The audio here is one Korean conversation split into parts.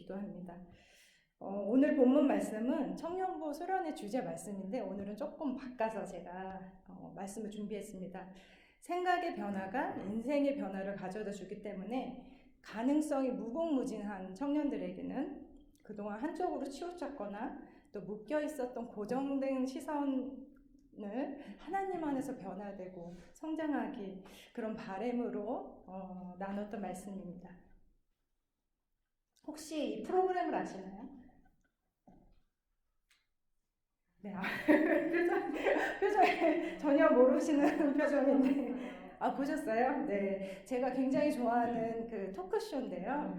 기도합니다. 오늘 본문 말씀은 청년부 수련의 주제 말씀인데 오늘은 조금 바꿔서 제가 말씀을 준비했습니다. 생각의 변화가 인생의 변화를 가져다 주기 때문에 가능성이 무궁무진한 청년들에게는 그동안 한쪽으로 치우쳤거나 또 묶여 있었던 고정된 시선을 하나님 안에서 변화되고 성장하기 그런 바람으로 나눴던 말씀입니다. 혹시 이 프로그램을 아시나요? 네, 표정이 전혀 모르시는 표정인데 보셨어요? 네, 제가 굉장히 좋아하는 그 토크쇼인데요.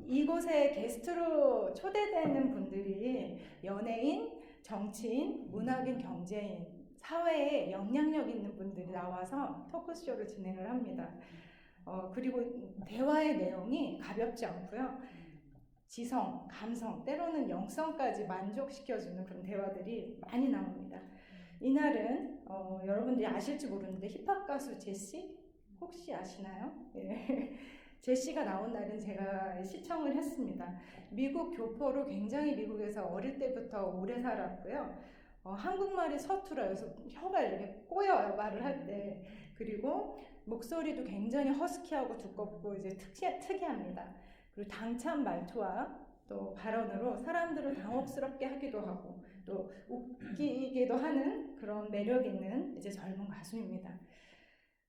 이곳에 게스트로 초대되는 분들이 연예인, 정치인, 문학인, 경제인, 사회에 영향력 있는 분들이 나와서 토크쇼를 진행을 합니다. 그리고 대화의 내용이 가볍지 않고요. 지성, 감성, 때로는 영성까지 만족시켜주는 그런 대화들이 많이 나옵니다. 이날은 여러분들이 아실지 모르는데 힙합 가수 제시 혹시 아시나요? 네. 제시가 나온 날은 제가 시청을 했습니다. 미국 교포로 굉장히 미국에서 어릴 때부터 오래 살았고요. 한국말이 서툴어요. 그래서 혀가 이렇게 꼬여요, 말을 할 때. 그리고 목소리도 굉장히 허스키하고 두껍고 이제 특이합니다. 그리고 당찬 말투와 또 발언으로 사람들을 당혹스럽게 하기도 하고 또 웃기기도 하는 그런 매력 있는 이제 젊은 가수입니다.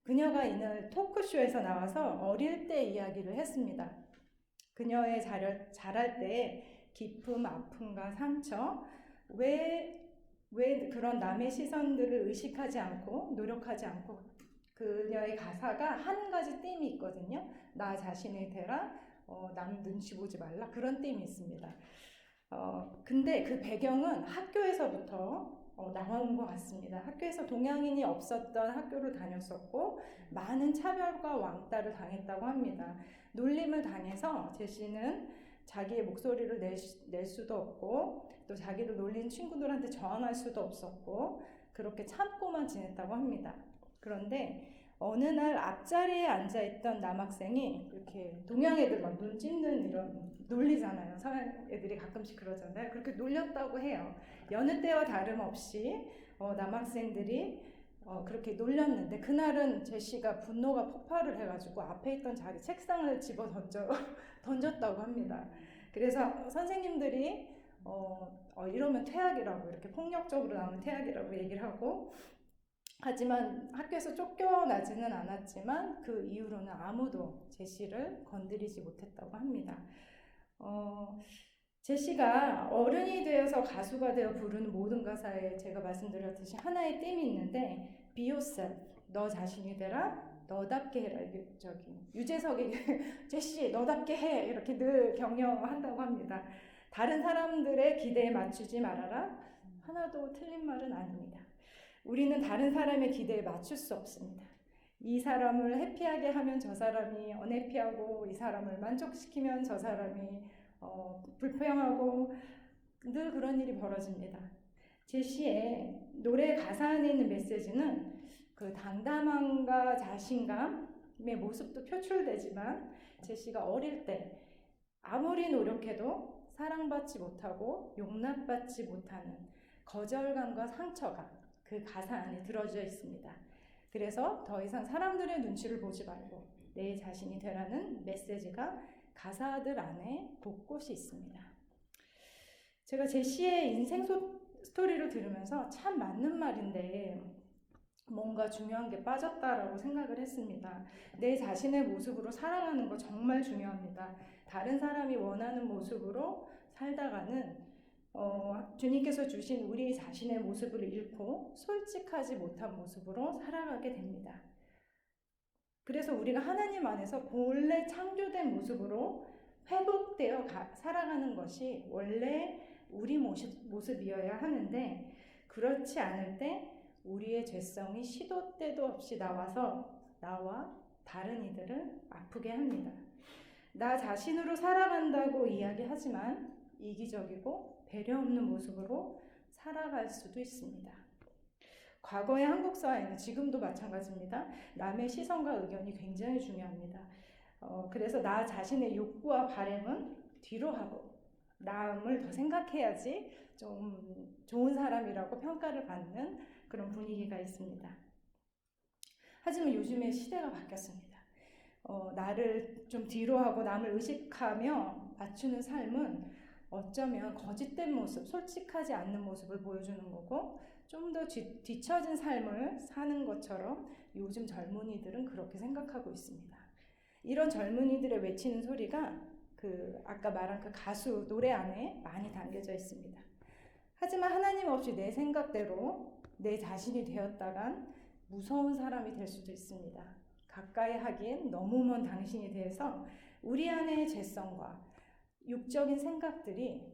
그녀가 이날 토크쇼에서 나와서 어릴 때 이야기를 했습니다. 그녀의 자랄 때 기쁨, 아픔과 상처, 왜 그런 남의 시선들을 의식하지 않고 노력하지 않고 그녀의 가사가 한 가지 띠임이 있거든요. 나 자신을 대라, 남 눈치 보지 말라 그런 띠임이 있습니다. 근데 그 배경은 학교에서부터 나온 것 같습니다. 학교에서 동양인이 없었던 학교를 다녔었고 많은 차별과 왕따를 당했다고 합니다. 놀림을 당해서 제시는 자기의 목소리를 낼 수도 없고 또 자기를 놀린 친구들한테 저항할 수도 없었고 그렇게 참고만 지냈다고 합니다. 그런데 어느 날 앞자리에 앉아있던 남학생이 이렇게 동양 애들 막 눈 찢는 이런 놀리잖아요. 서양 애들이 가끔씩 그러잖아요. 그렇게 놀렸다고 해요. 여느 때와 다름없이 남학생들이 그렇게 놀렸는데 그날은 제시가 분노가 폭발을 해가지고 앞에 있던 자기 책상을 집어 던졌다고 합니다. 그래서 선생님들이 이러면 퇴학이라고 이렇게 폭력적으로 나오면 퇴학이라고 얘기를 하고 하지만 학교에서 쫓겨나지는 않았지만 그 이후로는 아무도 제시를 건드리지 못했다고 합니다. 제시가 어른이 되어서 가수가 되어 부르는 모든 가사에 제가 말씀드렸듯이 하나의 띠임이 있는데 Be yourself, 너 자신이 되라, 너답게 해라. 유재석이 제시 너답게 해 이렇게 늘 격려한다고 합니다. 다른 사람들의 기대에 맞추지 말아라. 하나도 틀린 말은 아닙니다. 우리는 다른 사람의 기대에 맞출 수 없습니다. 이 사람을 해피하게 하면 저 사람이 언해피하고 이 사람을 만족시키면 저 사람이 불평하고 늘 그런 일이 벌어집니다. 제시의 노래 가사 안에 있는 메시지는 그 당담함과 자신감의 모습도 표출되지만 제시가 어릴 때 아무리 노력해도 사랑받지 못하고 용납받지 못하는 거절감과 상처가 그 가사 안에 들어져 있습니다. 그래서 더 이상 사람들의 눈치를 보지 말고 내 자신이 되라는 메시지가 가사들 안에 곳곳이 있습니다. 제가 제시의 인생 스토리를 들으면서 참 맞는 말인데 뭔가 중요한 게 빠졌다라고 생각을 했습니다. 내 자신의 모습으로 살아가는 거 정말 중요합니다. 다른 사람이 원하는 모습으로 살다가는 주님께서 주신 우리 자신의 모습을 잃고 솔직하지 못한 모습으로 살아가게 됩니다. 그래서 우리가 하나님 안에서 본래 창조된 모습으로 회복되어 살아가는 것이 원래 우리 모습이어야 하는데 그렇지 않을 때 우리의 죄성이 시도 때도 없이 나와 다른 이들을 아프게 합니다. 나 자신으로 살아간다고 이야기하지만 이기적이고 배려 없는 모습으로 살아갈 수도 있습니다. 과거의 한국 사회는 지금도 마찬가지입니다. 남의 시선과 의견이 굉장히 중요합니다. 그래서 나 자신의 욕구와 바램은 뒤로 하고 남을 더 생각해야지 좀 좋은 사람이라고 평가를 받는 그런 분위기가 있습니다. 하지만 요즘에 시대가 바뀌었습니다. 나를 좀 뒤로 하고 남을 의식하며 맞추는 삶은 어쩌면 거짓된 모습, 솔직하지 않는 모습을 보여주는 거고 좀 더 뒤처진 삶을 사는 것처럼 요즘 젊은이들은 그렇게 생각하고 있습니다. 이런 젊은이들의 외치는 소리가 아까 말한 그 가수 노래 안에 많이 담겨져 있습니다. 하지만 하나님 없이 내 생각대로 내 자신이 되었다간 무서운 사람이 될 수도 있습니다. 가까이 하기엔 너무 먼 당신이 돼서 우리 안의 죄성과 육적인 생각들이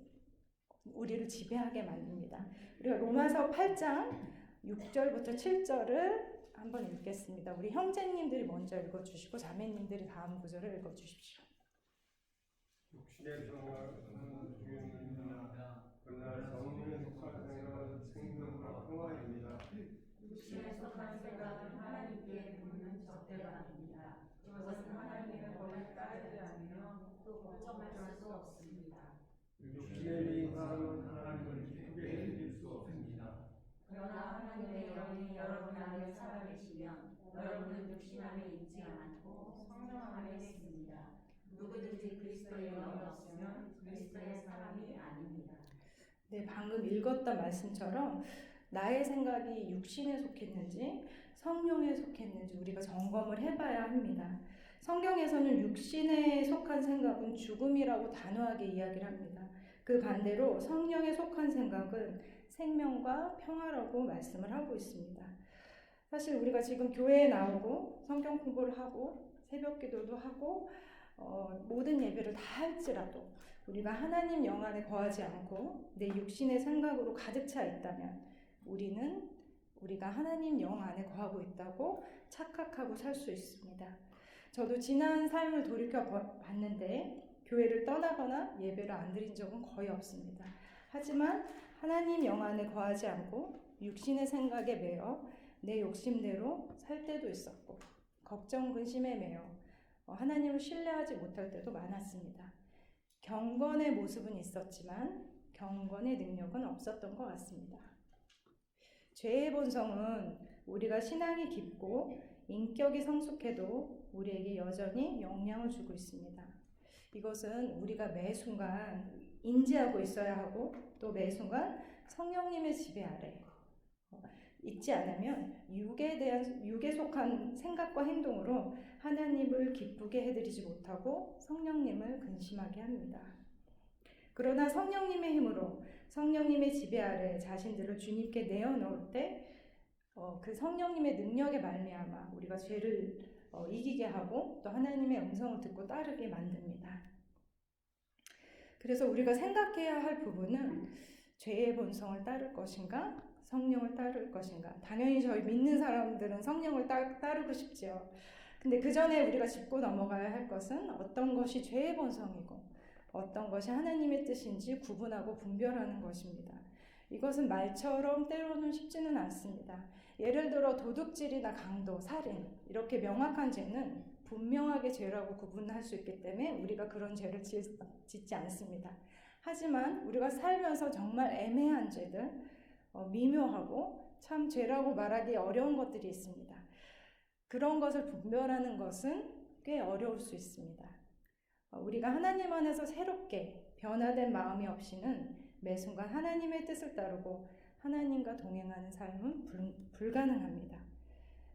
우리를 지배하게 만듭니다. 우리가 로마서 8장 6절부터 7절을 한번 읽겠습니다. 우리 형제님들이 먼저 읽어주시고 자매님들이 다음 구절을 읽어주십시오. 육신의 생각은 죽음이나 그러나 성령에 속한 생각은 생명과 평화입니다. 육신에 속한 생각은 하나님께 묻는 적대감입니다. 그것은 하나님의 법을 따르지 않으며 또 복종할 수 없습니다. 육신에 미인 사람은 하나님을 기쁘게 해드릴 수 없습니다. 그러나 하나님의 영이 여러분 안에 살아계시면 여러분은 육신 안에 있지 않고 성령 안에 있습니다. 누구든지 그리스도의 영이 없으면 그리스도의 사람이 아닙니다. 네, 방금 읽었던 말씀처럼 나의 생각이 육신에 속했는지 성령에 속했는지 우리가 점검을 해봐야 합니다. 성경에서는 육신에 속한 생각은 죽음이라고 단호하게 이야기를 합니다. 그 반대로 성령에 속한 생각은 생명과 평화라고 말씀을 하고 있습니다. 사실 우리가 지금 교회에 나오고 성경 공부를 하고 새벽 기도도 하고 모든 예배를 다 할지라도 우리가 하나님 영 안에 거하지 않고 내 육신의 생각으로 가득 차 있다면 우리가 하나님 영 안에 거하고 있다고 착각하고 살 수 있습니다. 저도 지난 삶을 돌이켜 봤는데 교회를 떠나거나 예배를 안 드린 적은 거의 없습니다. 하지만 하나님 영 안에 거하지 않고 육신의 생각에 매여 내 욕심대로 살 때도 있었고 걱정 근심에 매여 하나님을 신뢰하지 못할 때도 많았습니다. 경건의 모습은 있었지만 경건의 능력은 없었던 것 같습니다. 죄의 본성은 우리가 신앙이 깊고 인격이 성숙해도 우리에게 여전히 영향을 주고 있습니다. 이것은 우리가 매 순간 인지하고 있어야 하고 또 매 순간 성령님의 지배 아래 있지 않으면 육에 속한 생각과 행동으로 하나님을 기쁘게 해드리지 못하고 성령님을 근심하게 합니다. 그러나 성령님의 힘으로 성령님의 지배 아래 자신들을 주님께 내어놓을 때 그 성령님의 능력에 말미암아 우리가 죄를 이기게 하고 또 하나님의 음성을 듣고 따르게 만듭니다. 그래서 우리가 생각해야 할 부분은 죄의 본성을 따를 것인가 성령을 따를 것인가. 당연히 저희 믿는 사람들은 성령을 따르고 싶죠. 근데 그 전에 우리가 짚고 넘어가야 할 것은 어떤 것이 죄의 본성이고 어떤 것이 하나님의 뜻인지 구분하고 분별하는 것입니다. 이것은 말처럼 때로는 쉽지는 않습니다. 예를 들어 도둑질이나 강도, 살인 이렇게 명확한 죄는 분명하게 죄라고 구분할 수 있기 때문에 우리가 그런 죄를 짓지 않습니다. 하지만 우리가 살면서 정말 애매한 죄들, 미묘하고 참 죄라고 말하기 어려운 것들이 있습니다. 그런 것을 분별하는 것은 꽤 어려울 수 있습니다. 우리가 하나님 안에서 새롭게 변화된 마음이 없이는 매 순간 하나님의 뜻을 따르고 하나님과 동행하는 삶은 불가능합니다.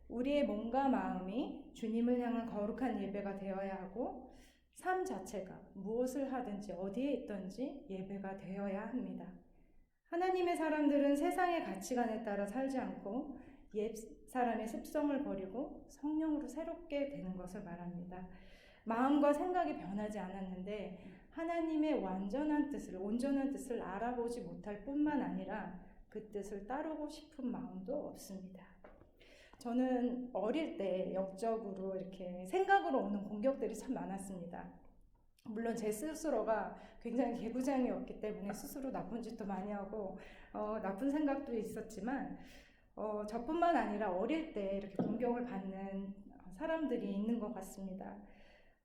우리의 몸과 마음이 주님을 향한 거룩한 예배가 되어야 하고 삶 자체가 무엇을 하든지 어디에 있든지 예배가 되어야 합니다. 하나님의 사람들은 세상의 가치관에 따라 살지 않고 옛 사람의 습성을 버리고 성령으로 새롭게 되는 것을 말합니다. 마음과 생각이 변하지 않았는데 하나님의 온전한 뜻을 알아보지 못할 뿐만 아니라 그 뜻을 따르고 싶은 마음도 없습니다. 저는 어릴 때 역적으로 이렇게 생각으로 오는 공격들이 참 많았습니다. 물론 제 스스로가 굉장히 개구장이었기 때문에 스스로 나쁜 짓도 많이 하고 나쁜 생각도 있었지만 저뿐만 아니라 어릴 때 이렇게 공격을 받는 사람들이 있는 것 같습니다.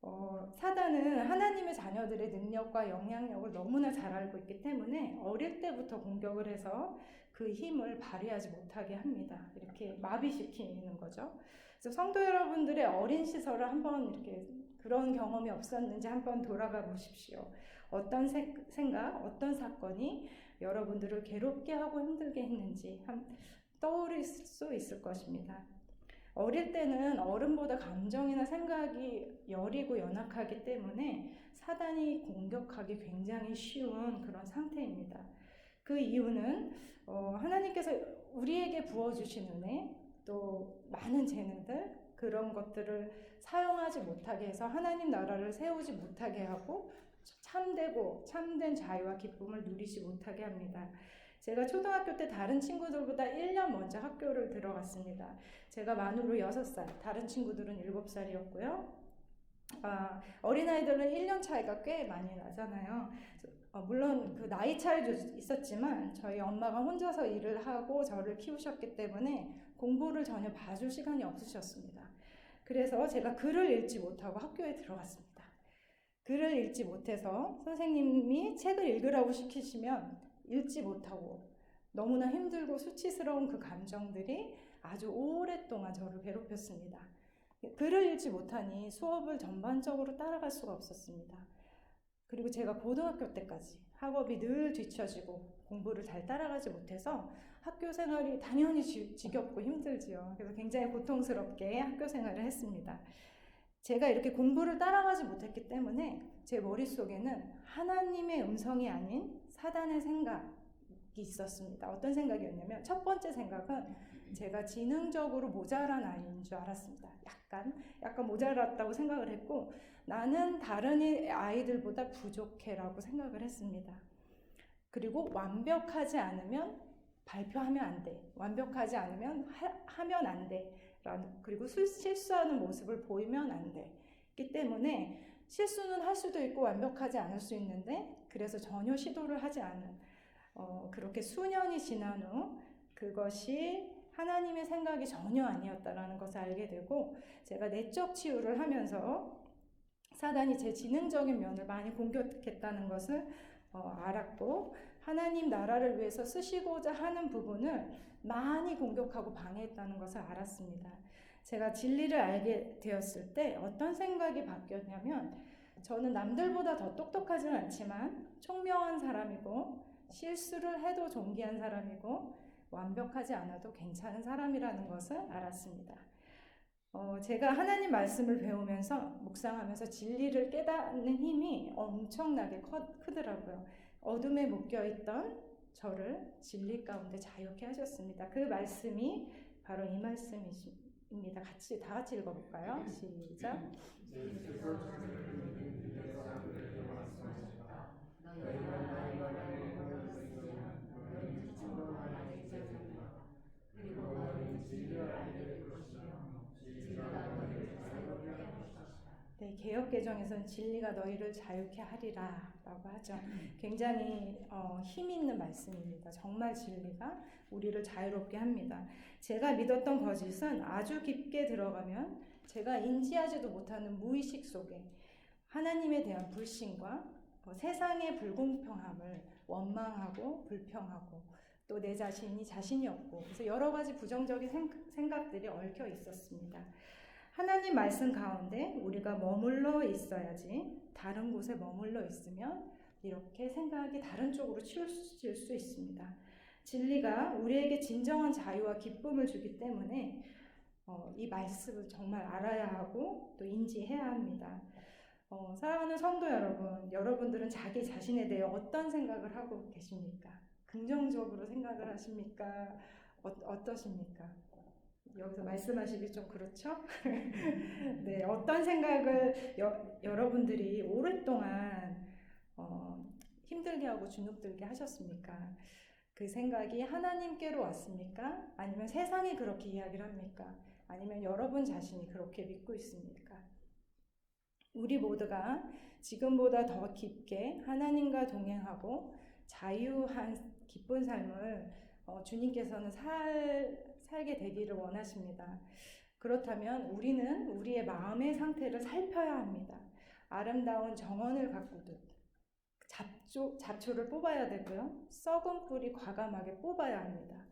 사단은 하나님의 자녀들의 능력과 영향력을 너무나 잘 알고 있기 때문에 어릴 때부터 공격을 해서 그 힘을 발휘하지 못하게 합니다. 이렇게 마비시키는 거죠. 그래서 성도 여러분들의 어린 시절을 한번 이렇게 그런 경험이 없었는지 한번 돌아가 보십시오. 어떤 생각, 어떤 사건이 여러분들을 괴롭게 하고 힘들게 했는지 떠올릴 수 있을 것입니다. 어릴 때는 어른보다 감정이나 생각이 여리고 연약하기 때문에 사단이 공격하기 굉장히 쉬운 그런 상태입니다. 그 이유는 하나님께서 우리에게 부어주신 은혜, 또 많은 재능들, 그런 것들을 사용하지 못하게 해서 하나님 나라를 세우지 못하게 하고 참된 자유와 기쁨을 누리지 못하게 합니다. 제가 초등학교 때 다른 친구들보다 1년 먼저 학교를 들어갔습니다. 제가 만으로 6살, 다른 친구들은 7살이었고요. 어린아이들은 1년 차이가 꽤 많이 나잖아요. 물론 그 나이 차이도 있었지만 저희 엄마가 혼자서 일을 하고 저를 키우셨기 때문에 공부를 전혀 봐줄 시간이 없으셨습니다. 그래서 제가 글을 읽지 못하고 학교에 들어갔습니다. 글을 읽지 못해서 선생님이 책을 읽으라고 시키시면 읽지 못하고 너무나 힘들고 수치스러운 그 감정들이 아주 오랫동안 저를 괴롭혔습니다. 글을 읽지 못하니 수업을 전반적으로 따라갈 수가 없었습니다. 그리고 제가 고등학교 때까지 학업이 늘 뒤처지고 공부를 잘 따라가지 못해서 학교 생활이 당연히 지겹고 힘들지요. 그래서 굉장히 고통스럽게 학교 생활을 했습니다. 제가 이렇게 공부를 따라가지 못했기 때문에 제 머릿속에는 하나님의 음성이 아닌 사단의 생각이 있었습니다. 어떤 생각이었냐면 첫 번째 생각은 제가 지능적으로 모자란 아이인 줄 알았습니다. 약간 모자랐다고 생각을 했고 나는 다른 아이들보다 부족해라고 생각을 했습니다. 그리고 완벽하지 않으면 발표하면 안 돼. 완벽하지 않으면 하면 안 돼. 그리고 실수하는 모습을 보이면 안 되기 때문에 실수는 할 수도 있고 완벽하지 않을 수 있는데 그래서 전혀 시도를 하지 않은 그렇게 수년이 지난 후 그것이 하나님의 생각이 전혀 아니었다라는 것을 알게 되고 제가 내적 치유를 하면서 사단이 제 지능적인 면을 많이 공격했다는 것을 알았고 하나님 나라를 위해서 쓰시고자 하는 부분을 많이 공격하고 방해했다는 것을 알았습니다. 제가 진리를 알게 되었을 때 어떤 생각이 바뀌었냐면 저는 남들보다 더 똑똑하지는 않지만 총명한 사람이고 실수를 해도 존귀한 사람이고 완벽하지 않아도 괜찮은 사람이라는 것을 알았습니다. 제가 하나님 말씀을 배우면서 묵상하면서 진리를 깨닫는 힘이 엄청나게 크더라고요. 어둠에 묶여있던 저를 진리 가운데 자유케 하셨습니다. 그 말씀이 바로 이 말씀입니다. 다 같이 읽어볼까요? 시작. 네, 개역개정에서는 진리가 너희를 자유케 하리라 라고 하죠. 굉장히 힘 있는 말씀입니다. 정말 진리가 우리를 자유롭게 합니다. 제가 믿었던 거짓은 아주 깊게 들어가면 제가 인지하지도 못하는 무의식 속에 하나님에 대한 불신과 세상의 불공평함을 원망하고 불평하고 또 내 자신이 자신이 없고 그래서 여러 가지 부정적인 생각들이 얽혀 있었습니다. 하나님 말씀 가운데 우리가 머물러 있어야지 다른 곳에 머물러 있으면 이렇게 생각이 다른 쪽으로 치우칠 수 있습니다. 진리가 우리에게 진정한 자유와 기쁨을 주기 때문에 이 말씀을 정말 알아야 하고 또 인지해야 합니다. 사랑하는 성도 여러분, 여러분들은 자기 자신에 대해 어떤 생각을 하고 계십니까? 긍정적으로 생각을 하십니까? 어떠십니까? 여기서 말씀하시기 좀 그렇죠? 네, 어떤 생각을 여러분들이 오랫동안 힘들게 하고 주눅들게 하셨습니까? 그 생각이 하나님께로 왔습니까? 아니면 세상이 그렇게 이야기를 합니까? 아니면 여러분 자신이 그렇게 믿고 있습니까? 우리 모두가 지금보다 더 깊게 하나님과 동행하고 자유한 기쁜 삶을 주님께서는 살게 되기를 원하십니다. 그렇다면 우리는 우리의 마음의 상태를 살펴야 합니다. 아름다운 정원을 가꾸듯 잡초를 뽑아야 되고요. 썩은 뿌리 과감하게 뽑아야 합니다.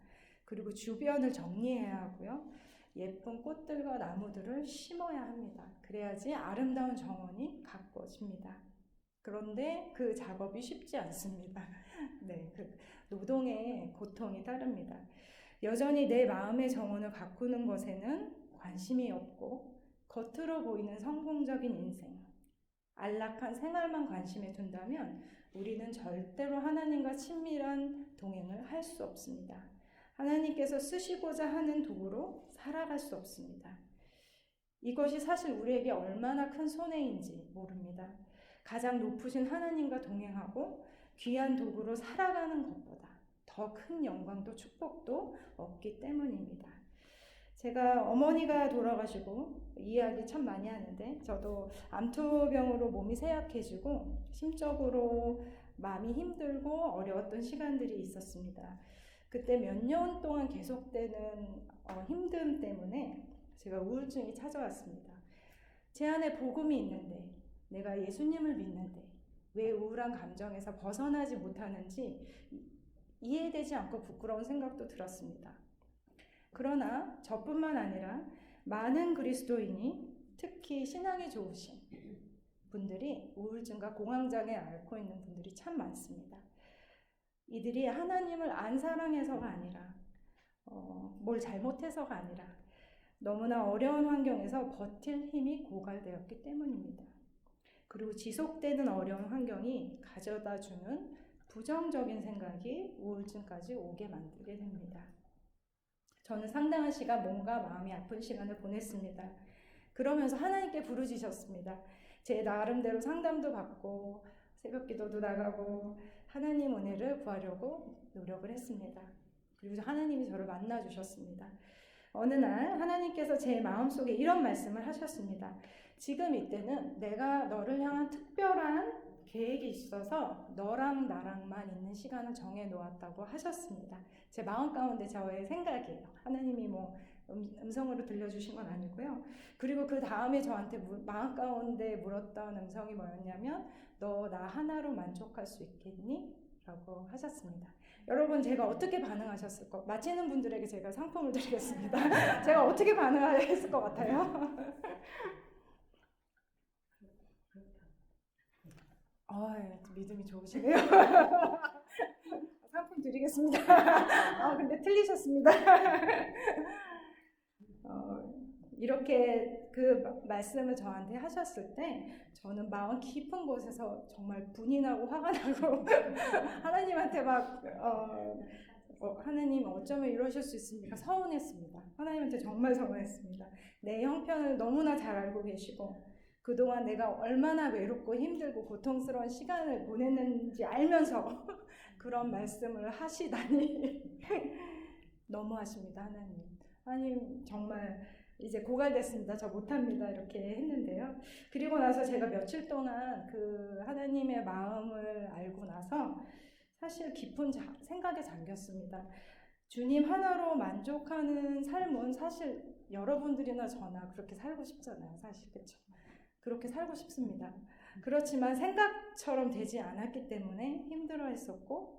그리고 주변을 정리해야 하고요. 예쁜 꽃들과 나무들을 심어야 합니다. 그래야지 아름다운 정원이 가꾸어집니다. 그런데 그 작업이 쉽지 않습니다. 네, 그 노동의 고통이 따릅니다. 여전히 내 마음의 정원을 가꾸는 것에는 관심이 없고 겉으로 보이는 성공적인 인생, 안락한 생활만 관심에 둔다면 우리는 절대로 하나님과 친밀한 동행을 할 수 없습니다. 하나님께서 쓰시고자 하는 도구로 살아갈 수 없습니다. 이것이 사실 우리에게 얼마나 큰 손해인지 모릅니다. 가장 높으신 하나님과 동행하고 귀한 도구로 살아가는 것보다 더 큰 영광도 축복도 없기 때문입니다. 제가 어머니가 돌아가시고 이야기 참 많이 하는데 저도 암투병으로 몸이 쇠약해지고 심적으로 마음이 힘들고 어려웠던 시간들이 있었습니다. 그때 몇 년 동안 계속되는 힘듦 때문에 제가 우울증이 찾아왔습니다. 제 안에 복음이 있는데 내가 예수님을 믿는데 왜 우울한 감정에서 벗어나지 못하는지 이해되지 않고 부끄러운 생각도 들었습니다. 그러나 저뿐만 아니라 많은 그리스도인이 특히 신앙이 좋으신 분들이 우울증과 공황장애 앓고 있는 분들이 참 많습니다. 이들이 하나님을 안 사랑해서가 아니라 뭘 잘못해서가 아니라 너무나 어려운 환경에서 버틸 힘이 고갈되었기 때문입니다. 그리고 지속되는 어려운 환경이 가져다주는 부정적인 생각이 우울증까지 오게 만들게 됩니다. 저는 상당한 시간 몸과 마음이 아픈 시간을 보냈습니다. 그러면서 하나님께 부르짖었습니다. 제 나름대로 상담도 받고 새벽 기도도 나가고 하나님 은혜를 구하려고 노력을 했습니다. 그리고 하나님이 저를 만나 주셨습니다. 어느 날 하나님께서 제 마음속에 이런 말씀을 하셨습니다. 지금 이때는 내가 너를 향한 특별한 계획이 있어서 너랑 나랑만 있는 시간을 정해 놓았다고 하셨습니다. 제 마음 가운데 저의 생각이에요. 하나님이 음성으로 들려주신 건 아니고요. 그리고 그 다음에 저한테 마음 가운데 물었던 음성이 뭐였냐면 너 나 하나로 만족할 수 있겠니? 라고 하셨습니다. 여러분 제가 어떻게 반응하셨을 것 마치는 분들에게 제가 상품을 드리겠습니다. 제가 어떻게 반응했을 것 같아요? 믿음이 좋으시네요. 상품 드리겠습니다. 근데 틀리셨습니다. 이렇게 그 말씀을 저한테 하셨을 때 저는 마음 깊은 곳에서 정말 분이 나고 화가 나고 하나님한테 하나님 어쩌면 이러실 수 있습니까? 서운했습니다. 하나님한테 정말 서운했습니다. 내 형편을 너무나 잘 알고 계시고 그동안 내가 얼마나 외롭고 힘들고 고통스러운 시간을 보냈는지 알면서 그런 말씀을 하시다니 너무하십니다. 하나님 정말 이제 고갈됐습니다. 저 못합니다. 이렇게 했는데요. 그리고 나서 제가 며칠 동안 그 하나님의 마음을 알고 나서 사실 깊은 생각에 잠겼습니다. 주님 하나로 만족하는 삶은 사실 여러분들이나 저나 그렇게 살고 싶잖아요. 사실 그렇죠. 그렇게 살고 싶습니다. 그렇지만 생각처럼 되지 않았기 때문에 힘들어했었고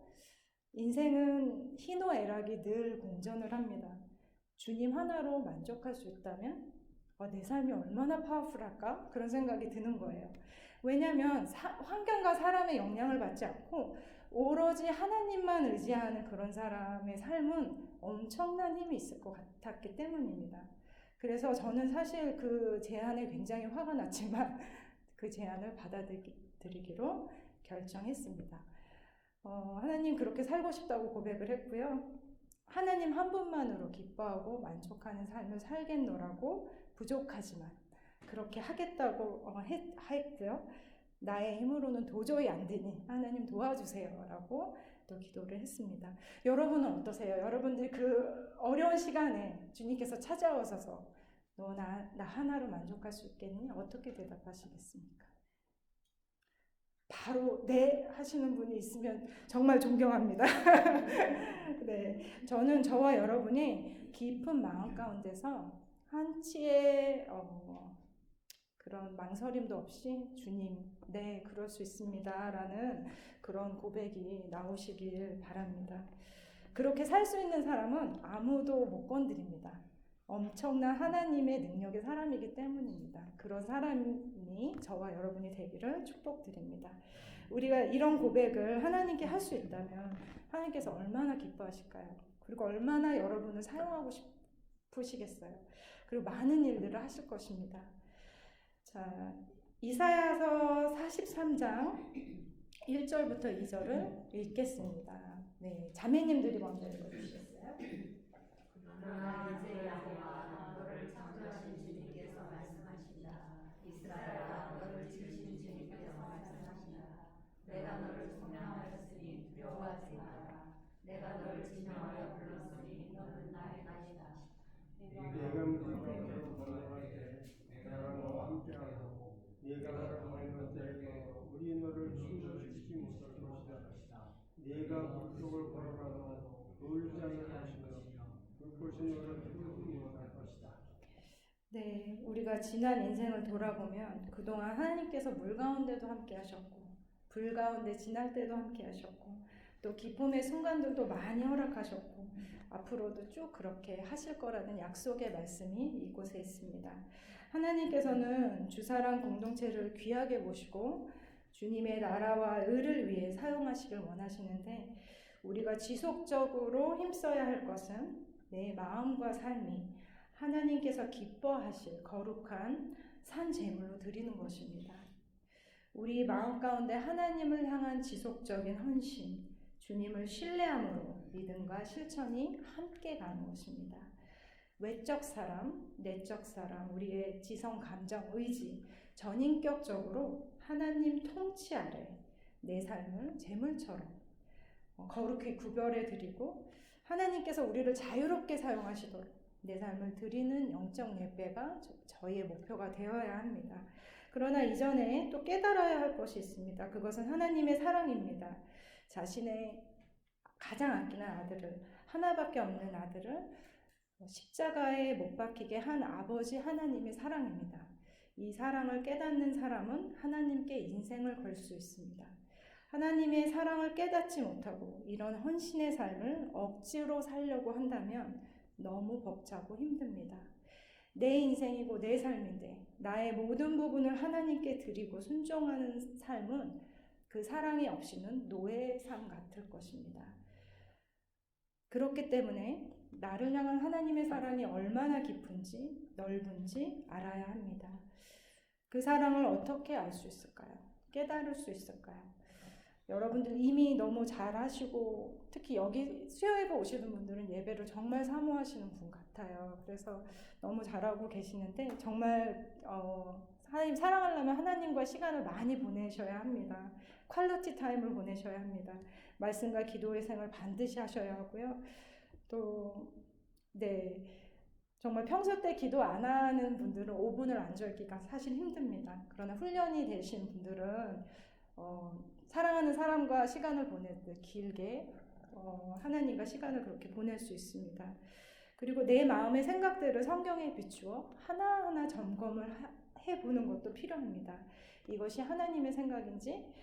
인생은 희노애락이 늘 공존을 합니다. 주님 하나로 만족할 수 있다면 내 삶이 얼마나 파워풀할까? 그런 생각이 드는 거예요. 왜냐하면 환경과 사람의 영향을 받지 않고 오로지 하나님만 의지하는 그런 사람의 삶은 엄청난 힘이 있을 것 같았기 때문입니다. 그래서 저는 사실 그 제안에 굉장히 화가 났지만 그 제안을 받아들이기로 결정했습니다. 하나님 그렇게 살고 싶다고 고백을 했고요. 하나님 한 분만으로 기뻐하고 만족하는 삶을 살겠노라고 부족하지만 그렇게 하겠다고 했고요. 나의 힘으로는 도저히 안 되니 하나님 도와주세요 라고 또 기도를 했습니다. 여러분은 어떠세요? 여러분들이 그 어려운 시간에 주님께서 찾아오셔서 너 나 하나로 만족할 수 있겠니? 어떻게 대답하시겠습니까? 바로 네 하시는 분이 있으면 정말 존경합니다. 네, 저는 저와 여러분이 깊은 마음 가운데서 한치의 그런 망설임도 없이 주님, 네, 그럴 수 있습니다. 라는 그런 고백이 나오시길 바랍니다. 그렇게 살 수 있는 사람은 아무도 못 건드립니다. 엄청난 하나님의 능력의 사람이기 때문입니다. 그런 사람이 저와 여러분이 되기를 축복드립니다. 우리가 이런 고백을 하나님께 할 수 있다면 하나님께서 얼마나 기뻐하실까요? 그리고 얼마나 여러분을 사용하고 싶으시겠어요? 그리고 많은 일들을 하실 것입니다. 자, 이사야서 43장 1절부터 2절을 읽겠습니다. 네, 자매님들이 먼저 읽어주시겠어요? 그러나 이제 여호와 너를 창조하신 주님께서 말씀하신다. 이스라엘아 너를 지으신 주님께서 말씀하신다. 내가 너를 성명하였으니 두려워하지 마라. 내가 너를 지명하여 불렀으니 너는 나의 것이다. 네가 무슨 건너갈 때 내가 너와 함께하고 네가 나를 만날 때 우리 너를 충돌시키지 못할 것이다. 네가 물속을 걸어가도 울지 않을 것이며 불꽃이 너를 뚫지 못할 것이다. 네, 우리가 지난 인생을 돌아보면 그동안 하나님께서 물 가운데도 함께 하셨고 불 가운데 지날 때도 함께 하셨고 또 기쁨의 순간들도 많이 허락하셨고 앞으로도 쭉 그렇게 하실 거라는 약속의 말씀이 이곳에 있습니다. 하나님께서는 주사랑 공동체를 귀하게 보시고 주님의 나라와 의를 위해 사용하시길 원하시는데 우리가 지속적으로 힘써야 할 것은 내 마음과 삶이 하나님께서 기뻐하실 거룩한 산 제물로 드리는 것입니다. 우리 마음 가운데 하나님을 향한 지속적인 헌신, 주님을 신뢰함으로 믿음과 실천이 함께 가는 것입니다. 외적 사람, 내적 사람, 우리의 지성, 감정, 의지, 전인격적으로 하나님 통치 아래 내 삶을 제물처럼 거룩히 구별해 드리고 하나님께서 우리를 자유롭게 사용하시도록 내 삶을 드리는 영적 예배가 저희의 목표가 되어야 합니다. 그러나 이전에 또 깨달아야 할 것이 있습니다. 그것은 하나님의 사랑입니다. 자신의 가장 아끼는 아들을, 하나밖에 없는 아들을 십자가에 못 박히게 한 아버지 하나님의 사랑입니다. 이 사랑을 깨닫는 사람은 하나님께 인생을 걸 수 있습니다. 하나님의 사랑을 깨닫지 못하고 이런 헌신의 삶을 억지로 살려고 한다면 너무 벅차고 힘듭니다. 내 인생이고 내 삶인데 나의 모든 부분을 하나님께 드리고 순종하는 삶은 그 사랑이 없이는 노예의 삶 같을 것입니다. 그렇기 때문에 나를 향한 하나님의 사랑이 얼마나 깊은지 넓은지 알아야 합니다. 그 사랑을 어떻게 알 수 있을까요? 깨달을 수 있을까요? 여러분들 이미 너무 잘하시고 특히 여기 수요예배 오시는 분들은 예배를 정말 사모하시는 분 같아요. 그래서 너무 잘하고 계시는데 정말 하나님 사랑하려면 하나님과 시간을 많이 보내셔야 합니다. 퀄리티 타임을 보내셔야 합니다. 말씀과 기도의 생활 반드시 하셔야 하고요. 또 정말 평소 때 기도 안 하는 분들은 5분을 앉아있기가 사실 힘듭니다. 그러나 훈련이 되신 분들은 사랑하는 사람과 시간을 보낼 때 길게 하나님과 시간을 그렇게 보낼 수 있습니다. 그리고 내 마음의 생각들을 성경에 비추어 하나하나 점검을 해보는 것도 필요합니다. 이것이 하나님의 생각인지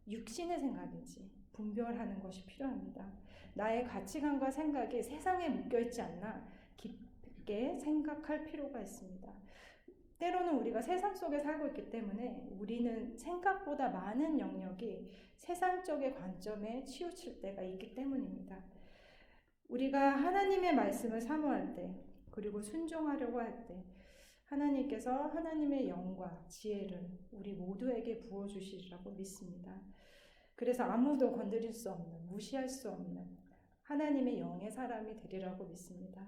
육신의 생각인지 분별하는 것이 필요합니다. 나의 가치관과 생각이 세상에 묶여있지 않나 깊게 생각할 필요가 있습니다. 때로는 우리가 세상 속에 살고 있기 때문에 우리는 생각보다 많은 영역이 세상적인 관점에 치우칠 때가 있기 때문입니다. 우리가 하나님의 말씀을 사모할 때 그리고 순종하려고 할 때 하나님께서 하나님의 영과 지혜를 우리 모두에게 부어주시리라고 믿습니다. 그래서 아무도 건드릴 수 없는, 무시할 수 없는 하나님의 영의 사람이 되리라고 믿습니다.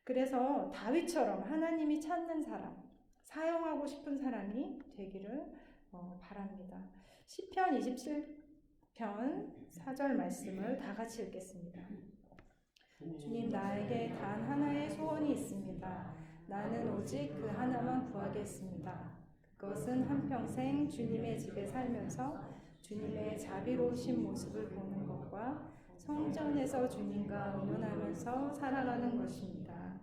그래서 다윗처럼 하나님이 찾는 사람, 사용하고 싶은 사람이 되기를 바랍니다. 시편 27편 4절 말씀을 다 같이 읽겠습니다. 주님, 나에게 단 하나의 소원이 있습니다. 나는 오직 그 하나만 구하겠습니다. 그것은 한평생 주님의 집에 살면서 주님의 자비로우신 모습을 보는 것과 성전에서 주님과 의논하면서 살아가는 것입니다.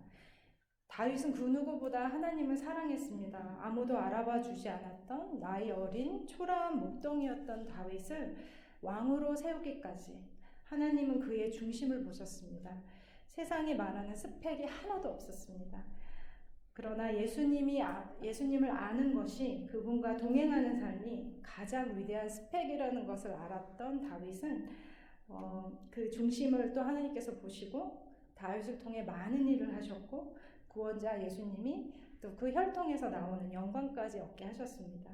다윗은 그 누구보다 하나님을 사랑했습니다. 아무도 알아봐 주지 않았던 나이 어린 초라한 목동이었던 다윗을 왕으로 세우기까지 하나님은 그의 중심을 보셨습니다. 세상에 말하는 스펙이 하나도 없었습니다. 그러나 예수님을 아는 것이 그분과 동행하는 삶이 가장 위대한 스펙이라는 것을 알았던 다윗은 그 중심을 또 하나님께서 보시고 다윗을 통해 많은 일을 하셨고 구원자 예수님이 또 그 혈통에서 나오는 영광까지 얻게 하셨습니다.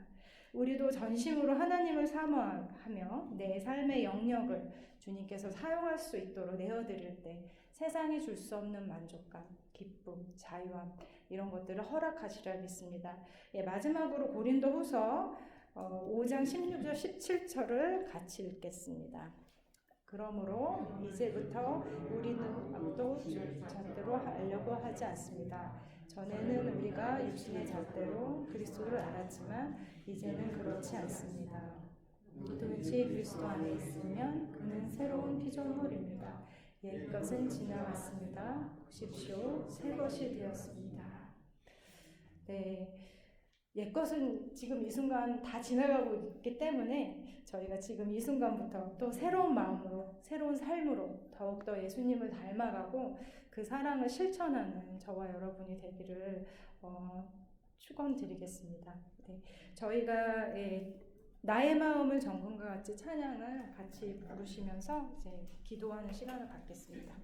우리도 전심으로 하나님을 사모하며 내 삶의 영역을 주님께서 사용할 수 있도록 내어드릴 때 세상이 줄 수 없는 만족감, 기쁨, 자유함 이런 것들을 허락하시려 믿습니다. 마지막으로 고린도후서 5장 16절 17절을 같이 읽겠습니다. 그러므로 이제부터 우리는 또 잣대로 하려고 하지 않습니다. 전에는 우리가 육신의 잣대로 그리스도를 알았지만 이제는 그렇지 않습니다. 누구든지 그리스도 안에 있으면 그는 새로운 피조물입니다. 옛것은 지나갔습니다. 보십시오, 새 것이 되었습니다. 네, 옛것은 지금 이 순간 다 지나가고 있기 때문에 저희가 지금 이 순간부터 또 새로운 마음으로, 새로운 삶으로 더욱더 예수님을 닮아가고 그 사랑을 실천하는 저와 여러분이 되기를 축원드리겠습니다. 네, 저희가 나의 마음을 정금과 같이 찬양을 같이 부르시면서 이제 기도하는 시간을 갖겠습니다.